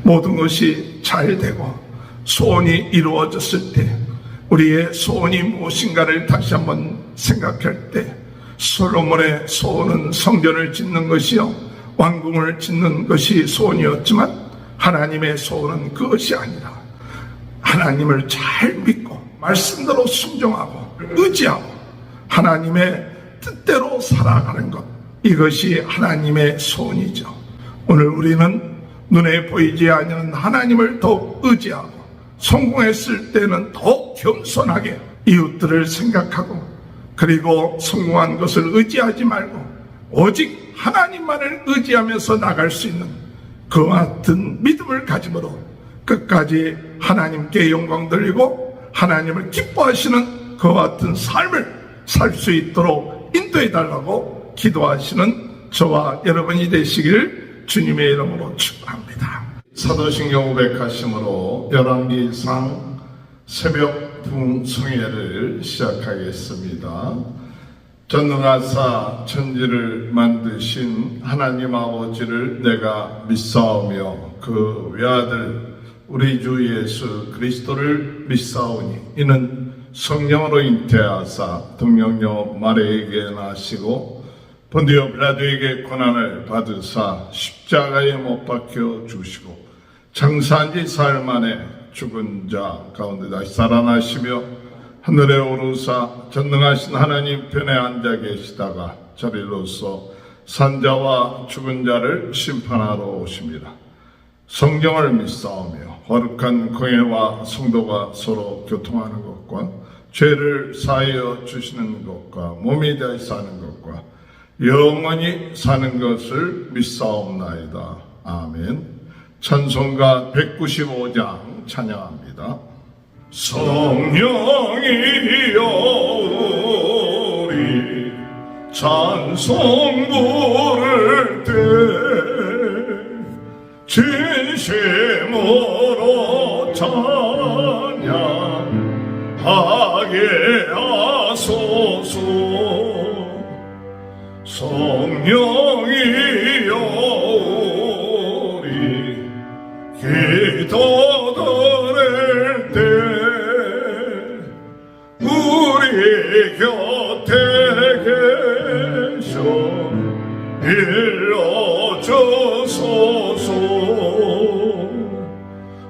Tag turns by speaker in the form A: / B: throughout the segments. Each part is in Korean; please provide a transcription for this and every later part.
A: 모든 것이 잘 되고 소원이 이루어졌을 때 우리의 소원이 무엇인가를 다시 한번 생각할 때 솔로몬의 소원은 성전을 짓는 것이요 왕궁을 짓는 것이 소원이었지만 하나님의 소원은 그것이 아니라 하나님을 잘 믿고 말씀대로 순종하고 의지하고 하나님의 뜻대로 살아가는 것, 이것이 하나님의 소원이죠. 오늘 우리는 눈에 보이지 않는 하나님을 더욱 의지하고 성공했을 때는 더욱 겸손하게 이웃들을 생각하고 그리고 성공한 것을 의지하지 말고 오직 하나님만을 의지하면서 나갈 수 있는 그와 같은 믿음을 가짐으로 끝까지 하나님께 영광 돌리고 하나님을 기뻐하시는 그와 같은 삶을 살 수 있도록 인도해 달라고 기도하시는 저와 여러분이 되시길 주님의 이름으로 축복합니다. 사도신경 500가심으로 열왕기상 새벽 부흥성회를 시작하겠습니다. 전능하사 천지를 만드신 하나님 아버지를 내가 믿사오며 그 외아들 우리 주 예수 그리스도를 믿사오니 이는 성령으로 잉태하사 동정녀 마리아에게 나시고 본디오 빌라도에게 고난을 받으사 십자가에 못 박혀 죽으시고 장사한 지 사흘 만에 죽은 자 가운데 다시 살아나시며 하늘에 오르사 전능하신 하나님 편에 앉아 계시다가 저리로서 산자와 죽은 자를 심판하러 오십니다. 성경을 믿사오며 거룩한 공예와 성도가 서로 교통하는 것과 죄를 사하여 주시는 것과 몸이 다시 사는 것과 영원히 사는 것을 믿사옵나이다. 아멘. 찬송가 195장 찬양합니다. 성령이여 우리 찬송 부를 때 진심으로 찬양하게 하소서. 성령이여 우리 기도 드릴 때 우리 곁에 계셔 일러주소서.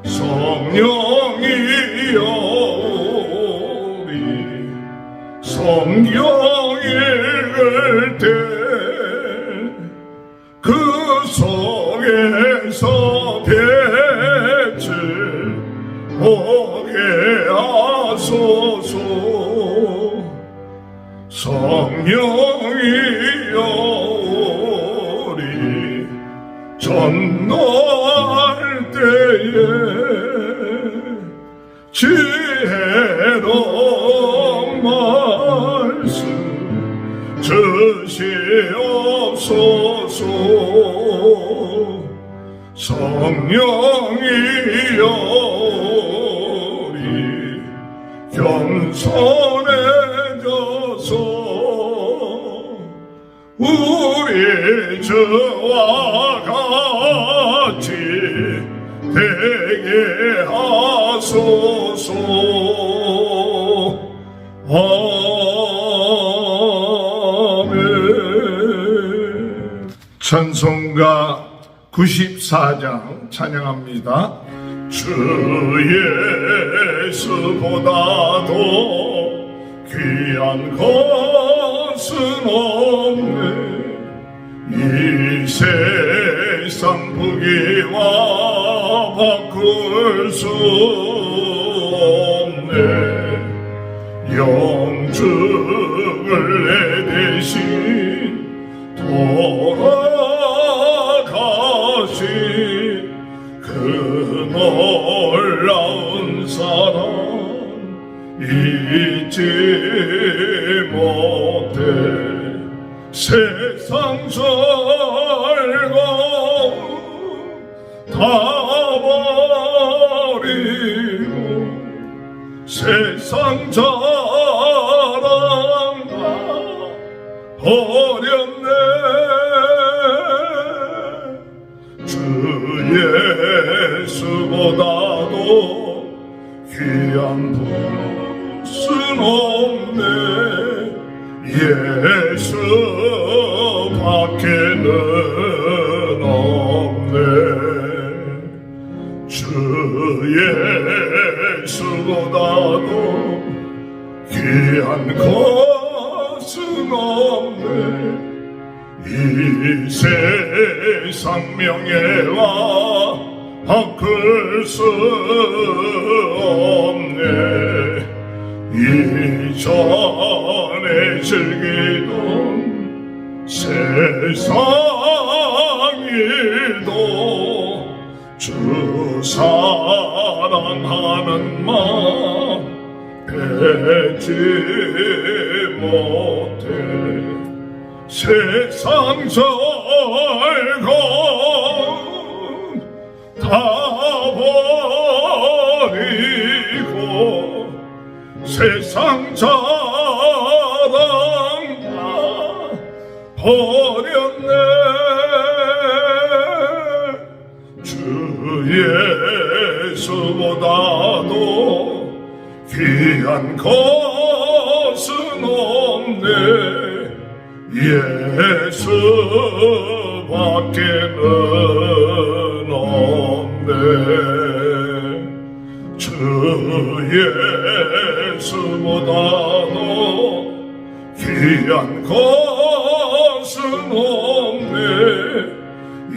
A: 성령이여 우리 성경 읽을 때 그 속에서 빛을 보게 하소서. 성령이여 우리 전도할 때에 지혜로운 말씀 주시옵소서. 성령이여 우리 겸손해져서 우리 주와 같이 되게 하소서. 아멘. 찬송가 94장 찬양합니다. 주 예수보다도 귀한 것은 없네. 이 세상 부귀와 바꿀 수 없네. 영죽을 내 대신 돌아가신 그 놀라운 사랑 잊지 못해. 세상 살고 다 버리고 세상 자랑 다 버렸네. 주 예수보다도 귀한 분은 없네. 예수밖에는 없네. 주 예수보다도 귀한 것은 없네. 이 세상 명예와 바꿀 수 없네. 이전에 즐기던 세상 일도 주 사랑하는 마음 배지 못해. 세상 절건 다 버리고 세상 자랑 다 버렸네. 주 예수보다도 귀한 것은 없네. 예수밖에는 없네. 주 예수보다도 귀한 것은 없네. 이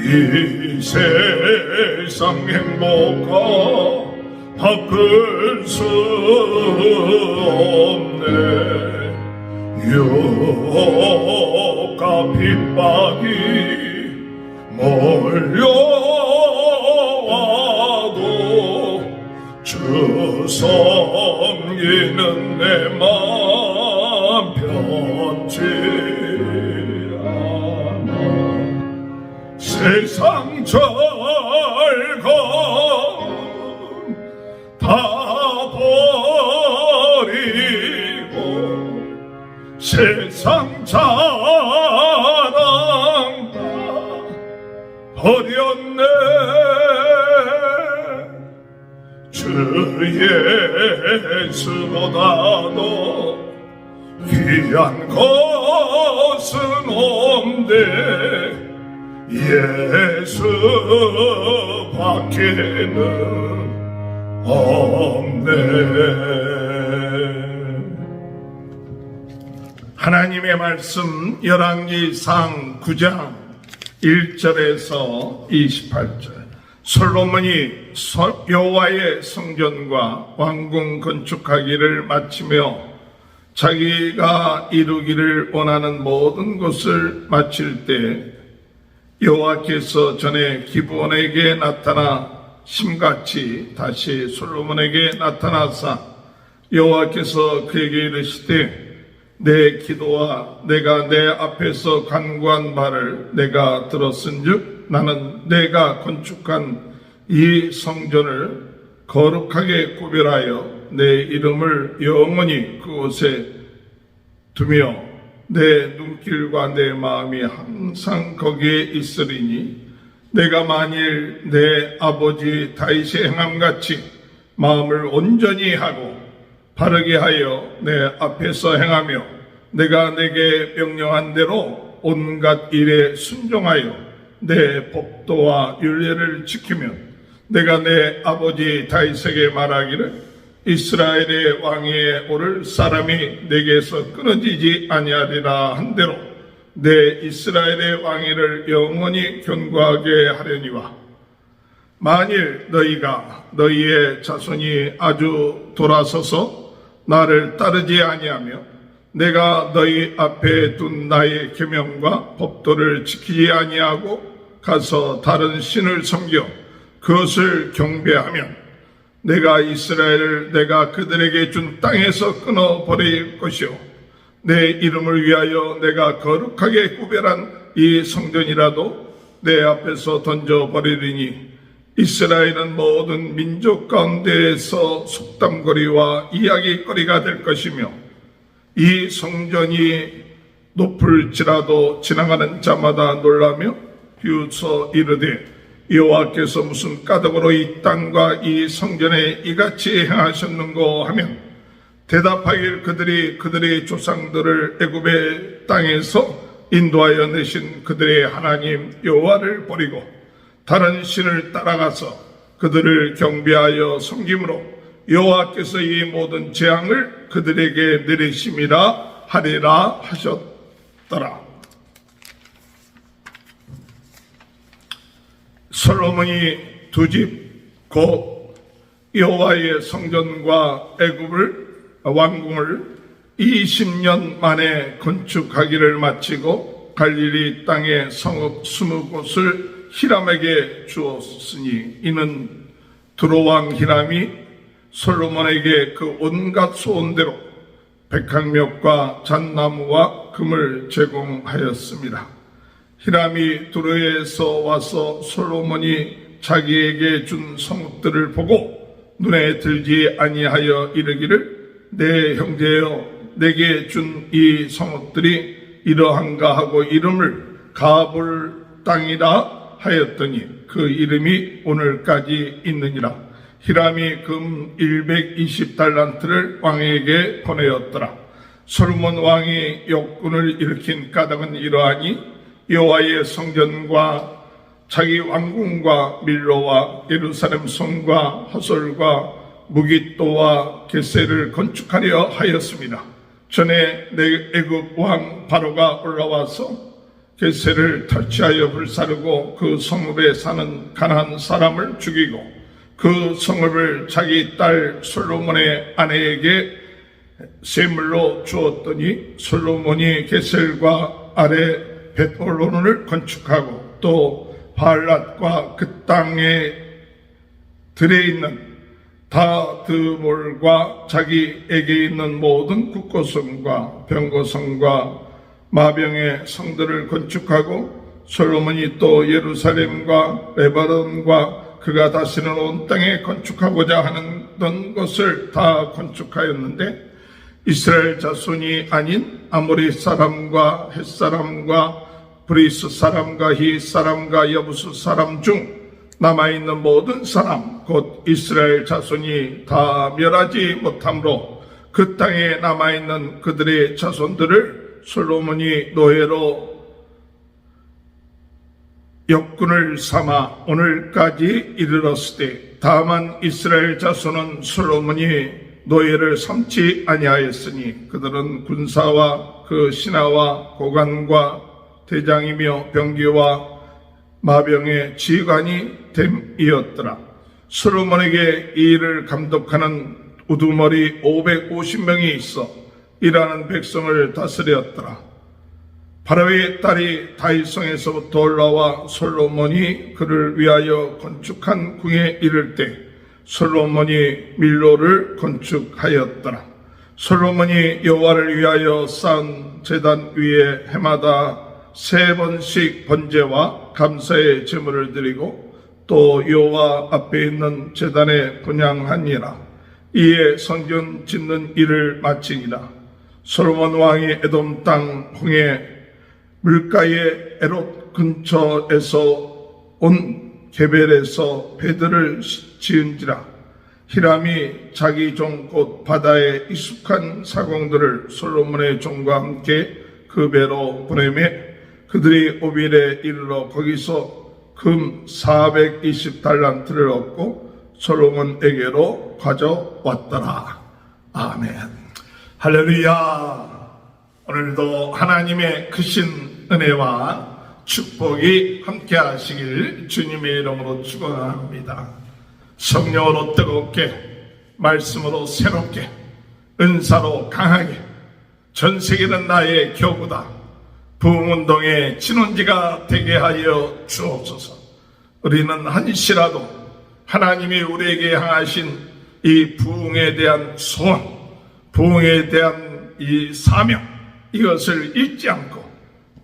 A: 세상 행복과 바꿀 수 없네. 유혹과 핍박이 몰려와도 주 섬기는 내 맘 변치 않아. 세상 절건 다 버리고 세상 자랑 다 버렸네. 주 예수보다도 귀한 것은 없네. 예수밖에는 없네. 하나님의 말씀 열왕기상 9장 1절에서 28절. 솔로몬이 여호와의 성전과 왕궁 건축하기를 마치며 자기가 이루기를 원하는 모든 것을 마칠 때 여호와께서 전에 기브온에게 나타나 심같이 다시 솔로몬에게 나타나사 여호와께서 그에게 이르시되 내 기도와 내가 내 앞에서 간구한 말을 내가 들었은즉 나는 내가 건축한 이 성전을 거룩하게 구별하여 내 이름을 영원히 그곳에 두며 내 눈길과 내 마음이 항상 거기에 있으리니 내가 만일 내 아버지 다윗의 행함같이 마음을 온전히 하고 바르게 하여 내 앞에서 행하며 내가 내게 명령한 대로 온갖 일에 순종하여 내 법도와 율례를 지키면 내가 내 아버지 다윗에게 말하기를 이스라엘의 왕위에 오를 사람이 내게서 끊어지지 아니하리라 한 대로 내 이스라엘의 왕위를 영원히 견고하게 하려니와 만일 너희가 너희의 자손이 아주 돌아서서 나를 따르지 아니하며 내가 너희 앞에 둔 나의 계명과 법도를 지키지 아니하고 가서 다른 신을 섬겨 그것을 경배하면 내가 이스라엘을 내가 그들에게 준 땅에서 끊어버릴 것이요 내 이름을 위하여 내가 거룩하게 구별한 이 성전이라도 내 앞에서 던져버리리니 이스라엘은 모든 민족 가운데에서 속담거리와 이야기거리가 될 것이며 이 성전이 높을지라도 지나가는 자마다 놀라며 비웃어 이르되 여호와께서 무슨 까닭으로 이 땅과 이 성전에 이같이 행하셨는고 하면 대답하길 그들의 조상들을 애굽의 땅에서 인도하여 내신 그들의 하나님 여호와를 버리고 다른 신을 따라가서 그들을 경배하여 섬김으로 여호와께서 이 모든 재앙을 그들에게 내리심이라 하리라 하셨더라. 솔로몬이 두 집 곧 여호와의 성전과 애굽을 왕궁을 20년 만에 건축하기를 마치고 갈릴리 땅의 성읍 20곳을 히람에게 주었으니 이는 두로왕 히람이 솔로몬에게 그 온갖 소원대로 백향목과 잣나무와 금을 제공하였습니다. 히람이 두로에서 와서 솔로몬이 자기에게 준 성읍들을 보고 눈에 들지 아니하여 이르기를 내 형제여 내게 준 이 성읍들이 이러한가 하고 이름을 가볼 땅이라 하였더니 그 이름이 오늘까지 있느니라. 히람이 금 120달란트를 왕에게 보내었더라. 솔로몬 왕이 역군을 일으킨 까닭은 이러하니 여호와의 성전과 자기 왕궁과 밀로와 예루살렘 성과 하솔과 무깃도와 게셀을 건축하려 하였습니다. 전에 애굽 왕 바로가 올라와서 게셀을 탈취하여 불사르고 그 성읍에 사는 가나안 사람을 죽이고 그 성읍을 자기 딸 솔로몬의 아내에게 세물로 주었더니 솔로몬이 게셀과 아래 벳홀론을 건축하고 또 바알랏과 그 땅에 들에 있는 다드몰과 자기에게 있는 모든 국고성과 병거성과 마병의 성들을 건축하고 솔로몬이 또 예루살렘과 레바논과 그가 다스리는 온 땅에 건축하고자 하는 것을 다 건축하였는데 이스라엘 자손이 아닌 아모리 사람과 헷 사람과 브리스 사람과 히 사람과 여부스 사람 중 남아있는 모든 사람 곧 이스라엘 자손이 다 멸하지 못함으로 그 땅에 남아있는 그들의 자손들을 솔로몬이 노예로 역군을 삼아 오늘까지 이르렀을 때 다만 이스라엘 자손은 솔로몬이 노예를 삼지 아니하였으니 그들은 군사와 그 신하와 고관과 대장이며 병기와 마병의 지휘관이 됨이었더라. 솔로몬에게 이 일을 감독하는 우두머리 550명이 있어 일하는 백성을 다스렸더라. 바로의 딸이 다윗성에서부터 올라와 솔로몬이 그를 위하여 건축한 궁에 이를 때 솔로몬이 밀로를 건축하였더라. 솔로몬이 여호와를 위하여 쌓은 제단 위에 해마다 3번씩 번제와 감사의 제물을 드리고 또 여호와 앞에 있는 제단에 분향하니라. 이에 성전 짓는 일을 마치니라. 솔로몬 왕이 에돔 땅 홍해 물가의 에롯 근처에서 온 게벨에서 배들을 지은지라. 히람이 자기 종 곧 바다에 익숙한 사공들을 솔로몬의 종과 함께 그 배로 보내매 그들이 오빌에 이르러 거기서 금 420달란트를 얻고 솔로몬에게로 가져왔더라. 아멘. 할렐루야. 오늘도 하나님의 크신 은혜와 축복이 함께 하시길 주님의 이름으로 축원합니다. 성령으로 뜨겁게, 말씀으로 새롭게, 은사로 강하게, 전 세계는 나의 교구다. 부흥운동의 진원지가 되게 하여 주옵소서. 우리는 한시라도 하나님이 우리에게 향하신 이 부흥에 대한 소원, 부흥에 대한 이 사명, 이것을 잊지 않고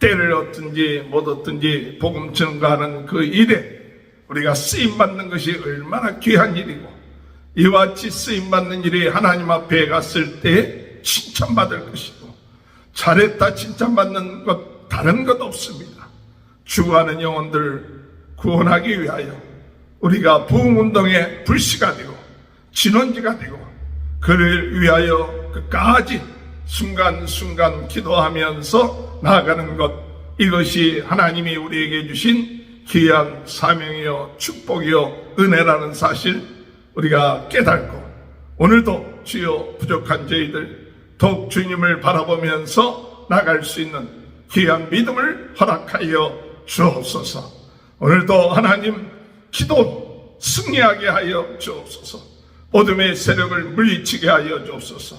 A: 때를 얻든지 못 얻든지 복음 전가하는 그 일에 우리가 쓰임받는 것이 얼마나 귀한 일이고 이와 같이 쓰임받는 일이 하나님 앞에 갔을 때 칭찬받을 것이고 잘했다 칭찬받는 것 다른 것 없습니다. 죽어가는 영혼들 구원하기 위하여 우리가 부흥운동의 불씨가 되고 진원지가 되고 그를 위하여 끝까지 순간순간 기도하면서 나아가는 것, 이것이 하나님이 우리에게 주신 귀한 사명이요 축복이요 은혜라는 사실 우리가 깨닫고, 오늘도 주여 부족한 저희들 더욱 주님을 바라보면서 나갈 수 있는 귀한 믿음을 허락하여 주옵소서. 오늘도 하나님 기도 승리하게 하여 주옵소서. 어둠의 세력을 물리치게 하여 주옵소서.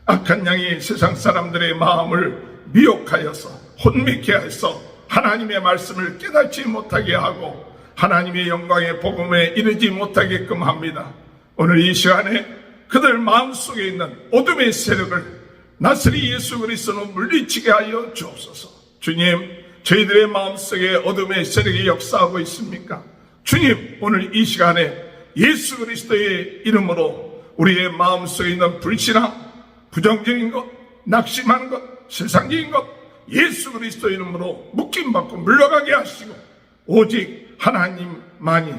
A: 악한 양이 세상 사람들의 마음을 미혹하여서 혼미케 해서 하나님의 말씀을 깨닫지 못하게 하고 하나님의 영광의 복음에 이르지 못하게끔 합니다. 오늘 이 시간에 그들 마음속에 있는 어둠의 세력을 나스리 예수 그리스도로 물리치게 하여 주옵소서. 주님, 저희들의 마음속에 어둠의 세력이 역사하고 있습니까? 주님, 오늘 이 시간에 예수 그리스도의 이름으로 우리의 마음속에 있는 불신앙, 부정적인 것, 낙심하는 것, 세상적인 것, 예수 그리스도 이름으로 묶임받고 물러가게 하시고 오직 하나님만이,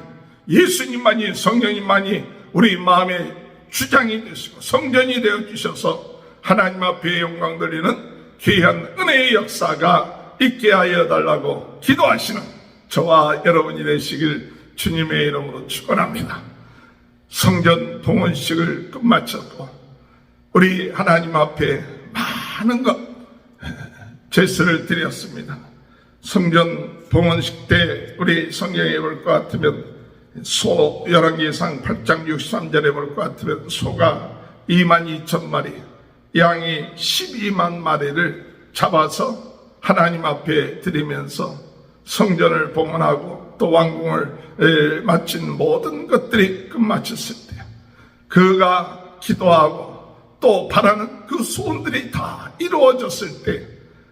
A: 예수님만이, 성령님만이 우리 마음의 주장이 되시고 성전이 되어주셔서 하나님 앞에 영광 돌리는 귀한 은혜의 역사가 있게 하여 달라고 기도하시는 저와 여러분이 되시길 주님의 이름으로 축원합니다. 성전 봉헌식을 끝마쳤고 우리 하나님 앞에 많은 것 제수를 드렸습니다. 성전 봉헌식 때 우리 성경에 볼 것 같으면 소 열왕기상 8장 63절에 볼 것 같으면 소가 22,000마리, 양이 12만 마리를 잡아서 하나님 앞에 드리면서 성전을 봉헌하고 또 왕궁을 마친 모든 것들이 끝마쳤을 때 그가 기도하고 또 바라는 그 소원들이 다 이루어졌을 때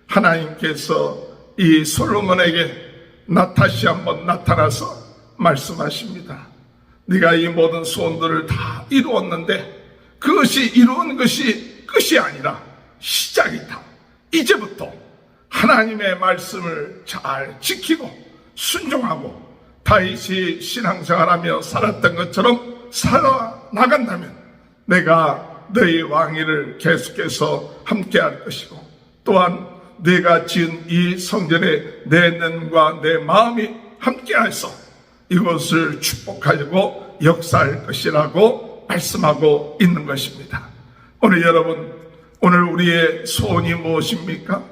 A: 하나님께서 이 솔로몬에게 다시 한번 나타나서 말씀하십니다. 네가 이 모든 소원들을 다 이루었는데 그것이 이루은 것이 끝이 아니라 시작이다. 이제부터 하나님의 말씀을 잘 지키고 순종하고 다윗이 신앙생활하며 살았던 것처럼 살아나간다면 내가 너희 왕위를 계속해서 함께할 것이고 또한 내가 지은 이 성전에 내 눈과 내 마음이 함께해서 이것을 축복하려고 역사할 것이라고 말씀하고 있는 것입니다. 오늘 여러분, 오늘 우리의 소원이 무엇입니까?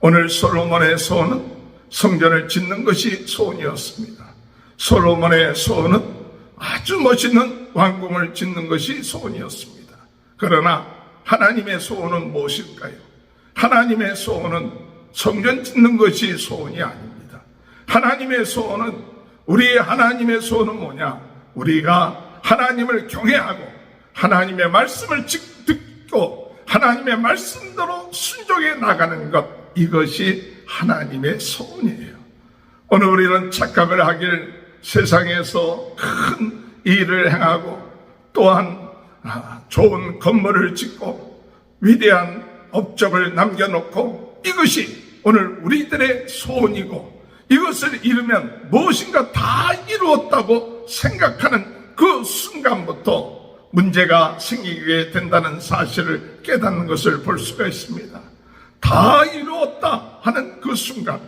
A: 오늘 솔로몬의 소원은 성전을 짓는 것이 소원이었습니다. 솔로몬의 소원은 아주 멋있는 왕궁을 짓는 것이 소원이었습니다. 그러나 하나님의 소원은 무엇일까요? 하나님의 소원은 성전 짓는 것이 소원이 아닙니다. 하나님의 소원은, 우리의 하나님의 소원은 뭐냐? 우리가 하나님을 경외하고 하나님의 말씀을 듣고 하나님의 말씀대로 순종해 나가는 것, 이것이 하나님의 소원이에요. 오늘 우리는 착각을 하길 세상에서 큰 일을 행하고 또한 좋은 건물을 짓고 위대한 업적을 남겨놓고 이것이 오늘 우리들의 소원이고 이것을 이루면 무엇인가 다 이루었다고 생각하는 그 순간부터 문제가 생기게 된다는 사실을 깨닫는 것을 볼 수가 있습니다. 다 이루었다 하는 그 순간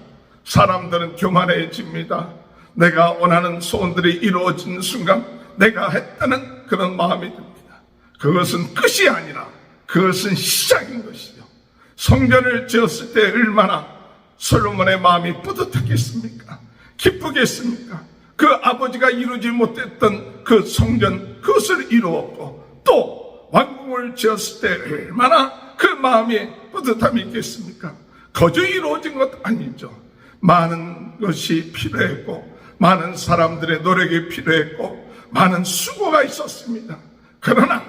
A: 사람들은 교만해집니다. 내가 원하는 소원들이 이루어진 순간 내가 했다는 그런 마음이 듭니다. 그것은 끝이 아니라 그것은 시작인 것이죠. 성전을 지었을 때 얼마나 솔로몬의 마음이 뿌듯했겠습니까? 기쁘겠습니까? 그 아버지가 이루지 못했던 그 성전, 그것을 이루었고 또 왕궁을 지었을 때 얼마나 그 마음이 뿌듯함이 있겠습니까? 거저 이루어진 것 아니죠. 많은 것이 필요했고 많은 사람들의 노력이 필요했고 많은 수고가 있었습니다. 그러나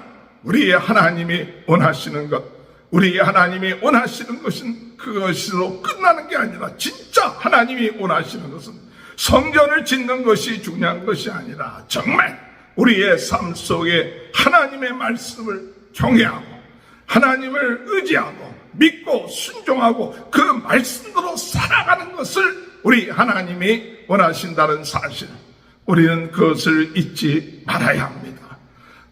A: 우리의 하나님이 원하시는 것, 우리의 하나님이 원하시는 것은 그것으로 끝나는 게 아니라 진짜 하나님이 원하시는 것은 성전을 짓는 것이 중요한 것이 아니라 정말 우리의 삶 속에 하나님의 말씀을 경외하고 하나님을 의지하고 믿고 순종하고 그 말씀대로 살아가는 것을 우리 하나님이 원하신다는 사실, 우리는 그것을 잊지 말아야 합니다.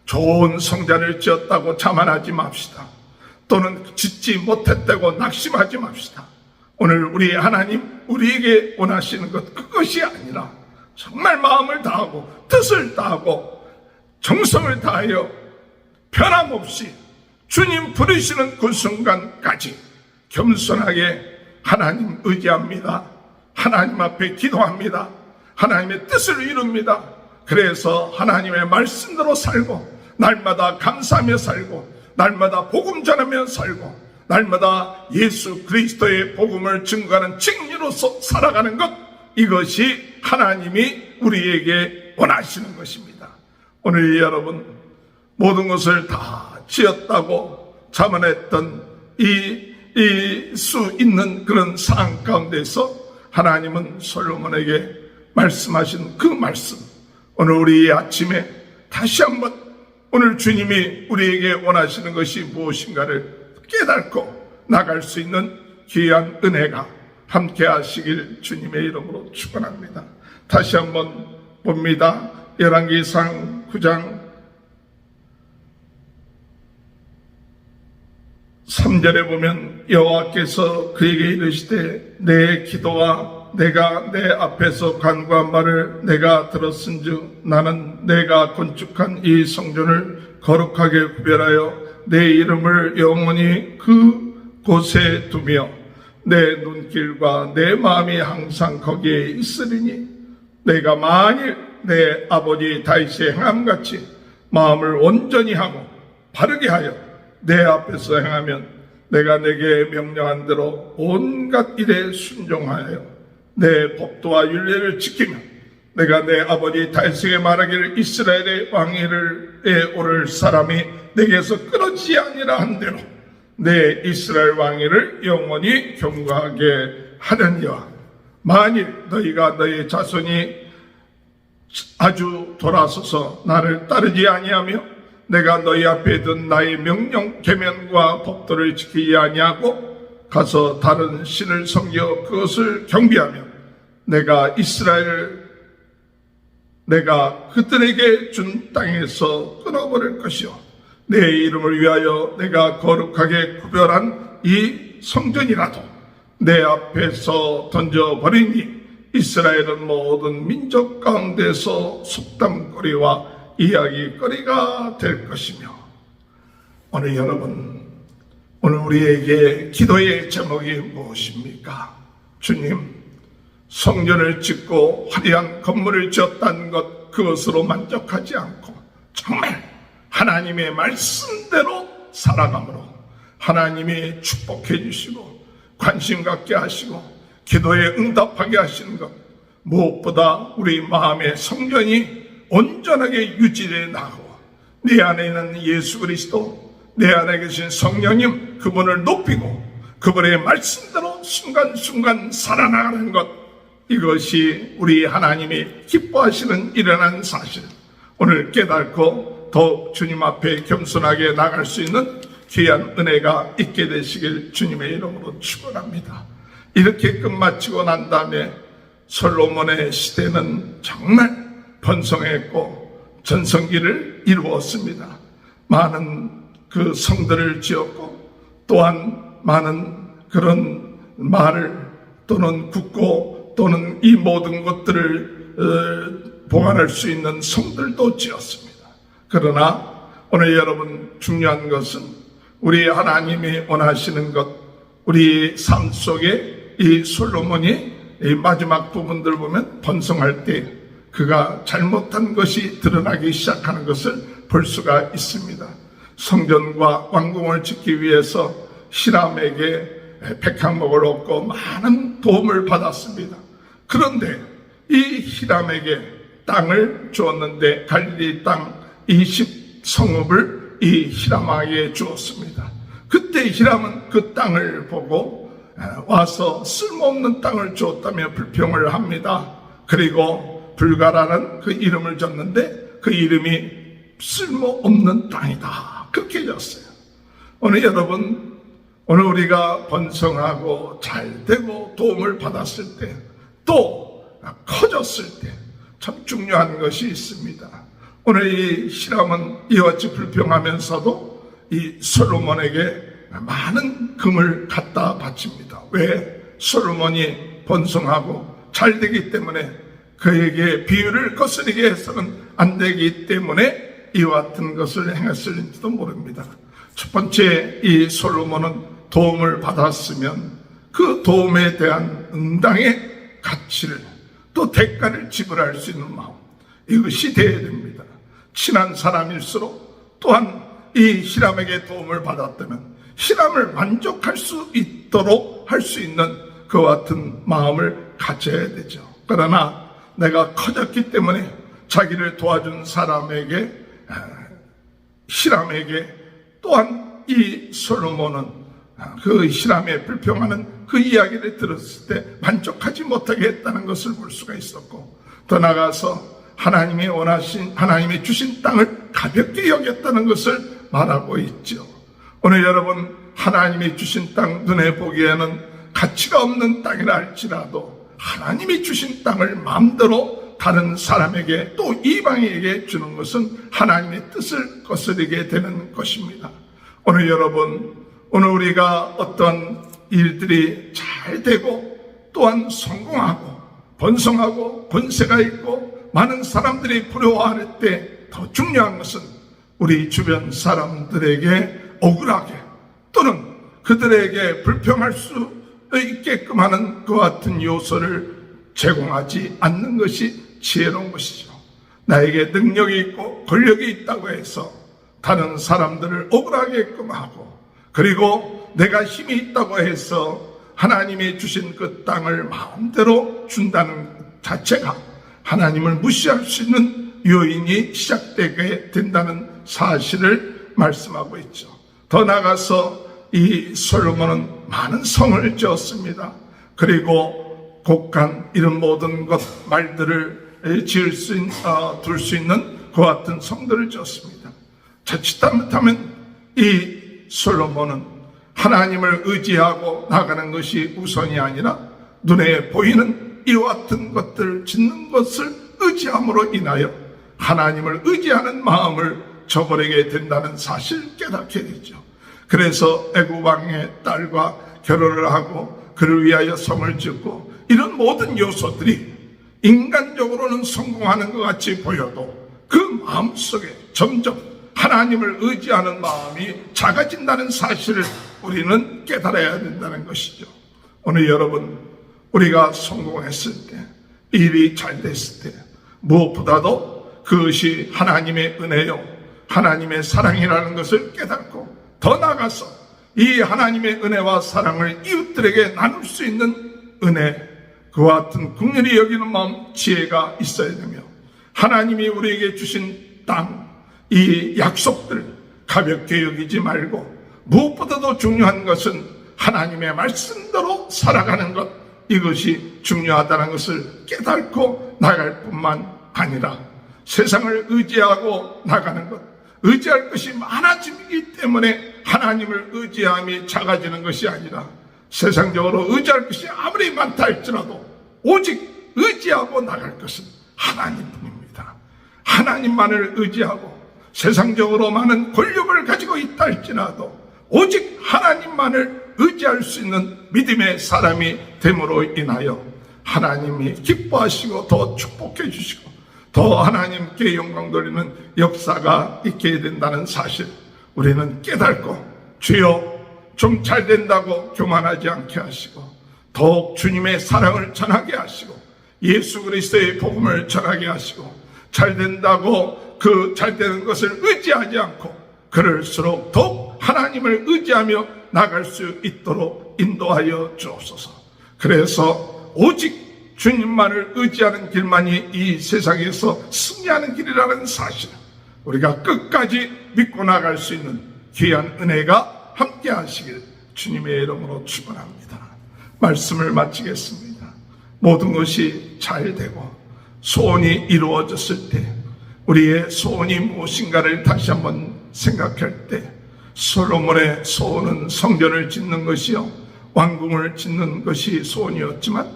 A: 좋은 성전을 지었다고 자만하지 맙시다. 또는 짓지 못했다고 낙심하지 맙시다. 오늘 우리 하나님 우리에게 원하시는 것, 그것이 아니라 정말 마음을 다하고 뜻을 다하고 정성을 다하여 변함없이 주님 부르시는 그 순간까지 겸손하게 하나님 의지합니다. 하나님 앞에 기도합니다. 하나님의 뜻을 이룹니다. 그래서 하나님의 말씀대로 살고, 날마다 감사하며 살고, 날마다 복음 전하며 살고, 날마다 예수 그리스도의 복음을 증거하는 증인으로서 살아가는 것, 이것이 하나님이 우리에게 원하시는 것입니다. 오늘 여러분, 모든 것을 다 지었다고 자만했던 수 있는 그런 상황 가운데서 하나님은 솔로몬에게 말씀하신 그 말씀, 오늘 우리 아침에 다시 한번 오늘 주님이 우리에게 원하시는 것이 무엇인가를 깨닫고 나갈 수 있는 귀한 은혜가 함께 하시길 주님의 이름으로 축원합니다. 다시 한번 봅니다. 열왕기상 9장 3절에 보면 여호와께서 그에게 이르시되 내 기도와 내가 내 앞에서 간구한 말을 내가 들었은즉 나는 내가 건축한 이 성전을 거룩하게 구별하여 내 이름을 영원히 그 곳에 두며 내 눈길과 내 마음이 항상 거기에 있으리니 내가 만일 내 아버지 다윗의 행함같이 마음을 온전히 하고 바르게 하여 내 앞에서 행하면 내가 내게 명령한 대로 온갖 일에 순종하여 내 법도와 율례를 지키면 내가 내 아버지 다윗에게 말하기를 이스라엘의 왕위에 오를 사람이 내게서 끊어지지 아니라 한 대로 내 이스라엘 왕위를 영원히 경고하게 하려니와 만일 너희가 너희 자손이 아주 돌아서서 나를 따르지 아니하며 내가 너희 앞에 둔 나의 명령 계명과 법도를 지키지 아니하고 가서 다른 신을 섬겨 그것을 경배하며 내가 그들에게 준 땅에서 끊어버릴 것이요 내 이름을 위하여 내가 거룩하게 구별한 이 성전이라도 내 앞에서 던져버리니 이스라엘은 모든 민족 가운데서 속담거리와 이야기거리가 될 것이며. 오늘 여러분, 오늘 우리에게 기도의 제목이 무엇입니까? 주님, 성전을 짓고 화려한 건물을 지었다는 것, 그것으로 만족하지 않고 정말 하나님의 말씀대로 살아감으로 하나님이 축복해 주시고 관심 갖게 하시고 기도에 응답하게 하시는 것, 무엇보다 우리 마음의 성전이 온전하게 유지되어 나가고 내 안에 있는 예수 그리스도, 내 안에 계신 성령님, 그분을 높이고 그분의 말씀대로 순간순간 살아나가는 것, 이것이 우리 하나님이 기뻐하시는 일어난 사실, 오늘 깨닫고 더욱 주님 앞에 겸손하게 나갈 수 있는 귀한 은혜가 있게 되시길 주님의 이름으로 축원합니다. 이렇게 끝마치고 난 다음에 솔로몬의 시대는 정말 번성했고 전성기를 이루었습니다. 많은 그 성들을 지었고 또한 많은 그런 말을 또는 굳고 또는 이 모든 것들을 보관할 수 있는 성들도 지었습니다. 그러나 오늘 여러분, 중요한 것은 우리 하나님이 원하시는 것, 우리 삶 속에 이 솔로몬이 이 마지막 부분들 보면 번성할 때 그가 잘못한 것이 드러나기 시작하는 것을 볼 수가 있습니다. 성전과 왕궁을 짓기 위해서 히람에게 백향목을 얻고 많은 도움을 받았습니다. 그런데 이 히람에게 땅을 주었는데 갈릴리 땅 20성읍을 이 히람에게 주었습니다. 그때 히람은 그 땅을 보고 와서 쓸모없는 땅을 주었다며 불평을 합니다. 그리고 불가라는 그 이름을 줬는데 그 이름이 쓸모없는 땅이다, 그렇게 졌어요. 오늘 여러분, 오늘 우리가 번성하고 잘되고 도움을 받았을 때 또 커졌을 때 참 중요한 것이 있습니다. 오늘 이 히람은 이와 같이 불평하면서도 이 솔로몬에게 많은 금을 갖다 바칩니다. 왜? 솔로몬이 번성하고 잘 되기 때문에 그에게 비유를 거스르게 해서는 안 되기 때문에 이와 같은 것을 행했을지도 모릅니다. 첫 번째, 이 솔로몬은 도움을 받았으면 그 도움에 대한 응당의 가치를 또 대가를 지불할 수 있는 마음, 이것이 되어야 됩니다. 친한 사람일수록 또한 이 히람에게 도움을 받았다면 히람을 만족할 수 있도록 할 수 있는 그와 같은 마음을 가져야 되죠. 그러나 내가 커졌기 때문에 자기를 도와준 사람에게, 히람에게 또한 이 솔로몬은 그 히람의 불평하는 그 이야기를 들었을 때 만족하지 못하게 했다는 것을 볼 수가 있었고, 더 나아가서 하나님이 주신 땅을 가볍게 여겼다는 것을 말하고 있죠. 오늘 여러분, 하나님이 주신 땅 눈에 보기에는 가치가 없는 땅이라 할지라도 하나님이 주신 땅을 마음대로 다른 사람에게 또 이방인에게 주는 것은 하나님의 뜻을 거스르게 되는 것입니다. 오늘 여러분, 오늘 우리가 어떤 일들이 잘 되고 또한 성공하고 번성하고 권세가 있고 많은 사람들이 부러워할 때 더 중요한 것은 우리 주변 사람들에게 억울하게 또는 그들에게 불평할 수 있게끔 하는 그와 같은 요소를 제공하지 않는 것이 지혜로운 것이죠. 나에게 능력이 있고 권력이 있다고 해서 다른 사람들을 억울하게끔 하고, 그리고 내가 힘이 있다고 해서 하나님이 주신 그 땅을 마음대로 준다는 자체가 하나님을 무시할 수 있는 요인이 시작되게 된다는 사실을 말씀하고 있죠. 더 나아가서 이 솔로몬은 많은 성을 지었습니다. 그리고 곡간 이런 모든 것 말들을 둘 수 있는 그와 같은 성들을 지었습니다. 자칫 잘못하면 이 솔로몬은 하나님을 의지하고 나가는 것이 우선이 아니라 눈에 보이는 이와 같은 것들을 짓는 것을 의지함으로 인하여 하나님을 의지하는 마음을 저버리게 된다는 사실을 깨닫게 되죠. 그래서 애굽 왕의 딸과 결혼을 하고 그를 위하여 성을 짓고, 이런 모든 요소들이 인간적으로는 성공하는 것 같이 보여도 그 마음속에 점점 하나님을 의지하는 마음이 작아진다는 사실을 우리는 깨달아야 된다는 것이죠. 오늘 여러분, 우리가 성공했을 때, 일이 잘 됐을 때 무엇보다도 그것이 하나님의 은혜요, 하나님의 사랑이라는 것을 깨닫고, 더 나아가서 이 하나님의 은혜와 사랑을 이웃들에게 나눌 수 있는 은혜, 그와 같은 긍휼히 여기는 마음, 지혜가 있어야 되며, 하나님이 우리에게 주신 땅, 이 약속들 가볍게 여기지 말고, 무엇보다도 중요한 것은 하나님의 말씀대로 살아가는 것, 이것이 중요하다는 것을 깨닫고 나갈 뿐만 아니라 세상을 의지하고 나가는 것, 의지할 것이 많아지기 때문에 하나님을 의지함이 작아지는 것이 아니라 세상적으로 의지할 것이 아무리 많다 할지라도 오직 의지하고 나갈 것은 하나님뿐입니다. 하나님만을 의지하고 세상적으로 많은 권력을 가지고 있다 할지라도 오직 하나님만을 의지할 수 있는 믿음의 사람이 됨으로 인하여 하나님이 기뻐하시고 더 축복해 주시고 더 하나님께 영광 돌리는 역사가 있게 된다는 사실, 우리는 깨닫고 주여 좀 잘 된다고 교만하지 않게 하시고 더욱 주님의 사랑을 전하게 하시고 예수 그리스도의 복음을 전하게 하시고 잘 된다고 그 잘 되는 것을 의지하지 않고 그럴수록 더욱 하나님을 의지하며 나갈 수 있도록 인도하여 주옵소서. 그래서 오직 주님만을 의지하는 길만이 이 세상에서 승리하는 길이라는 사실, 우리가 끝까지 믿고 나갈 수 있는 귀한 은혜가 함께 하시길 주님의 이름으로 축원합니다. 말씀을 마치겠습니다. 모든 것이 잘 되고 소원이 이루어졌을 때 우리의 소원이 무엇인가를 다시 한번 생각할 때, 솔로몬의 소원은 성전을 짓는 것이요 왕궁을 짓는 것이 소원이었지만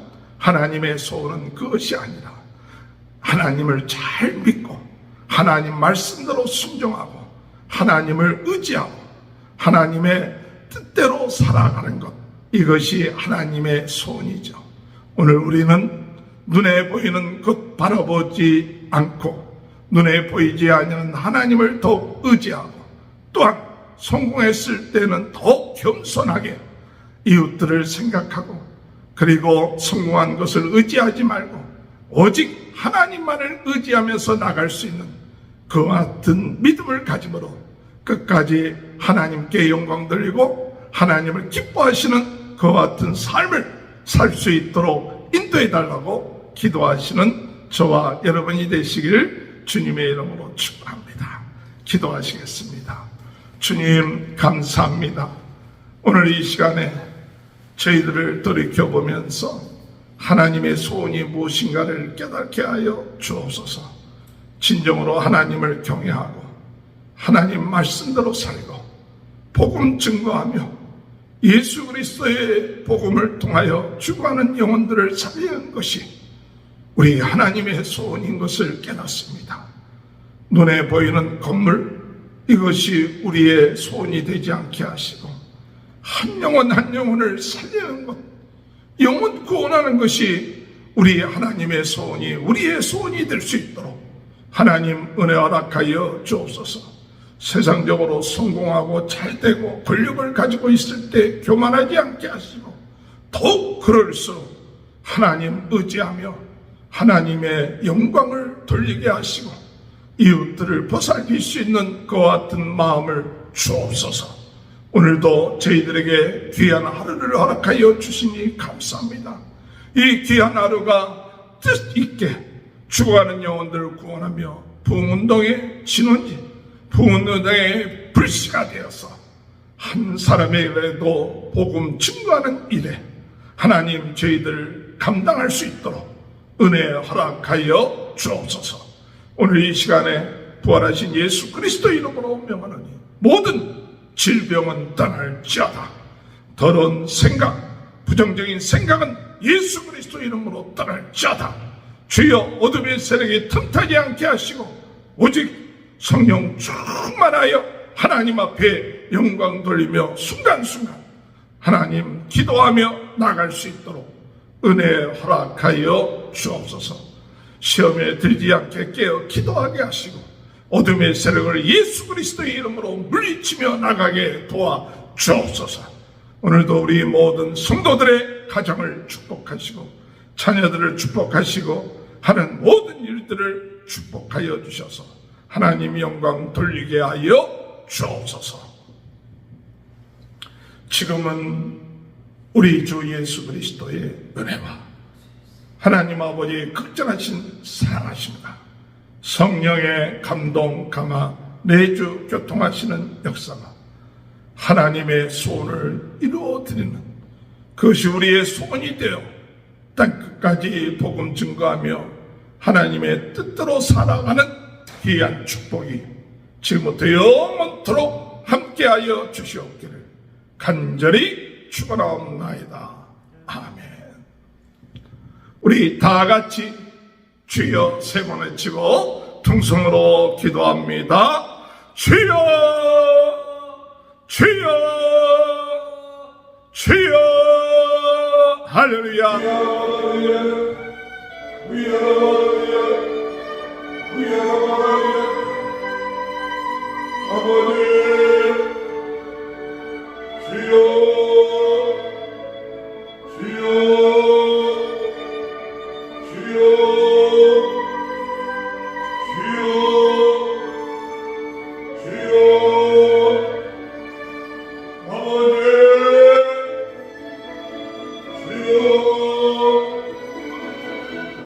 A: 하나님의 소원은 그것이 아니라 하나님을 잘 믿고 하나님 말씀대로 순종하고 하나님을 의지하고 하나님의 뜻대로 살아가는 것, 이것이 하나님의 소원이죠. 오늘 우리는 눈에 보이는 것 바라보지 않고 눈에 보이지 않는 하나님을 더욱 의지하고, 또한 성공했을 때는 더욱 겸손하게 이웃들을 생각하고, 그리고 성공한 것을 의지하지 말고 오직 하나님만을 의지하면서 나갈 수 있는 그와 같은 믿음을 가짐으로 끝까지 하나님께 영광 돌리고 하나님을 기뻐하시는 그와 같은 삶을 살 수 있도록 인도해 달라고 기도하시는 저와 여러분이 되시기를 주님의 이름으로 축복합니다. 기도하시겠습니다. 주님, 감사합니다. 오늘 이 시간에 저희들을 돌이켜보면서 하나님의 소원이 무엇인가를 깨닫게 하여 주옵소서. 진정으로 하나님을 경외하고 하나님 말씀대로 살고 복음 증거하며 예수 그리스도의 복음을 통하여 죽어가는 영혼들을 살리는 것이 우리 하나님의 소원인 것을 깨닫습니다. 눈에 보이는 건물, 이것이 우리의 소원이 되지 않게 하시고 한 영혼 한 영혼을 살리는 것, 영혼 구원하는 것이 우리 하나님의 소원이, 우리의 소원이 될 수 있도록 하나님 은혜 허락하여 주옵소서. 세상적으로 성공하고 잘되고 권력을 가지고 있을 때 교만하지 않게 하시고 더욱 그럴수록 하나님 의지하며 하나님의 영광을 돌리게 하시고 이웃들을 보살필 수 있는 그와 같은 마음을 주옵소서. 오늘도 저희들에게 귀한 하루를 허락하여 주시니 감사합니다. 이 귀한 하루가 뜻 있게 죽어가는 영혼들을 구원하며 부흥운동의 진원지, 부흥운동의 불씨가 되어서 한 사람에게라도 복음 증거하는 일에 하나님 저희들 감당할 수 있도록 은혜 허락하여 주옵소서. 오늘 이 시간에 부활하신 예수 그리스도 이름으로 명하노니 모든 질병은 떠날지어다. 더러운 생각, 부정적인 생각은 예수 그리스도 이름으로 떠날지어다. 주여 어둠의 세력이 틈타지 않게 하시고 오직 성령 충만하여 하나님 앞에 영광 돌리며 순간순간 하나님 기도하며 나갈 수 있도록 은혜 허락하여 주옵소서. 시험에 들지 않게 깨어 기도하게 하시고 어둠의 세력을 예수 그리스도의 이름으로 물리치며 나가게 도와 주옵소서. 오늘도 우리 모든 성도들의 가정을 축복하시고 자녀들을 축복하시고 하는 모든 일들을 축복하여 주셔서 하나님 영광 돌리게 하여 주옵소서. 지금은 우리 주 예수 그리스도의 은혜와 하나님 아버지의 극전하신 사랑하심과 성령의 감동 감화 내주 교통하시는 역사가 하나님의 소원을 이루어드리는 그것이 우리의 소원이 되어 땅끝까지 복음 증거하며 하나님의 뜻대로 살아가는 귀한 축복이 지금부터 영원토록 함께하여 주시옵기를 간절히 축원하옵나이다. 아멘. 우리 다 같이 주여 세 번 외치고 통성으로 기도합니다. 주여, 주여, 주여. 할렐루야. 아버지 주여, 주여, 주여, 주여, 주여. 아버지